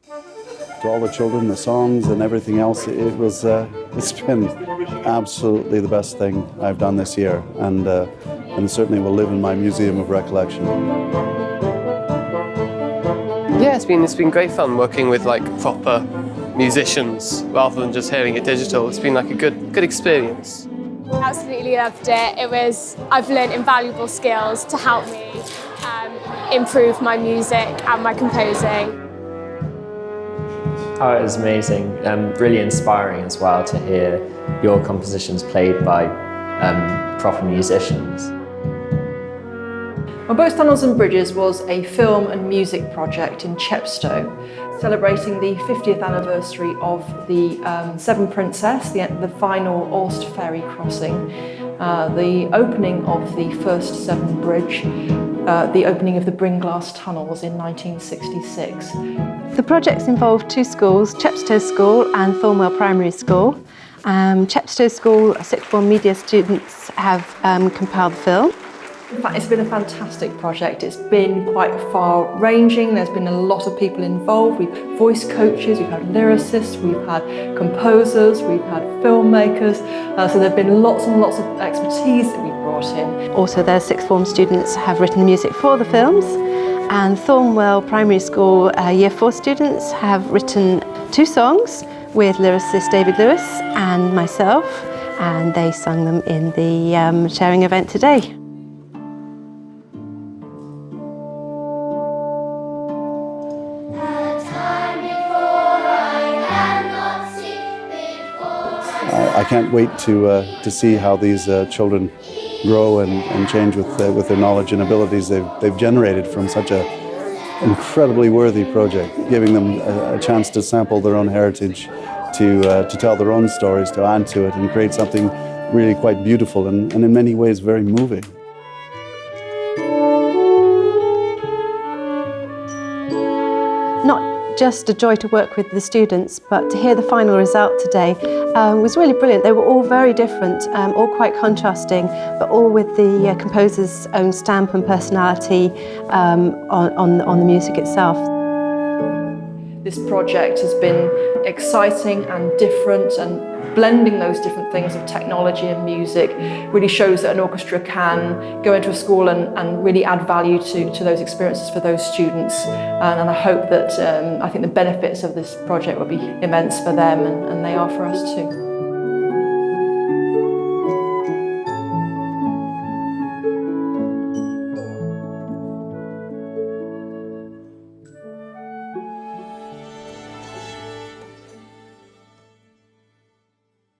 To all the children, the songs and everything else, it's been absolutely the best thing I've done this year, and it certainly will live in my museum of recollection. Yeah, it's been great fun working with like proper musicians rather than just hearing it digital. It's been like a good experience. Absolutely loved it. I've learned invaluable skills to help me improve my music and my composing. Oh, it was amazing, really inspiring as well to hear your compositions played by proper musicians. Well, Boats, Tunnels and Bridges was a film and music project in Chepstow, celebrating the 50th anniversary of the Severn Princess, the final Orst ferry crossing, the opening of the first Severn Bridge, the opening of the Bringlass tunnels in 1966. The projects involved two schools, Chepstow School and Thornwell Primary School. Chepstow School sixth form media students have compiled the film. In fact, it's been a fantastic project. It's been quite far-ranging. There's been a lot of people involved. We've voice coaches, we've had lyricists, we've had composers, we've had filmmakers. So there have been lots and lots of expertise that we've brought in. Also, their sixth form students have written music for the films, and Thornwell Primary School Year 4 students have written 2 songs with lyricist David Lewis and myself, and they sung them in the sharing event today. I can't wait to see how these children grow and change with their knowledge and abilities they've generated from such an incredibly worthy project, giving them a chance to sample their own heritage, to tell their own stories, to add to it and create something really quite beautiful and in many ways very moving. Not just a joy to work with the students, but to hear the final result today was really brilliant. They were all very different, all quite contrasting, but all with the composer's own stamp and personality on the music itself. This project has been exciting and different, and blending those different things of technology and music really shows that an orchestra can go into a school and really add value to those experiences for those students. And I hope that I think the benefits of this project will be immense for them, and they are for us too.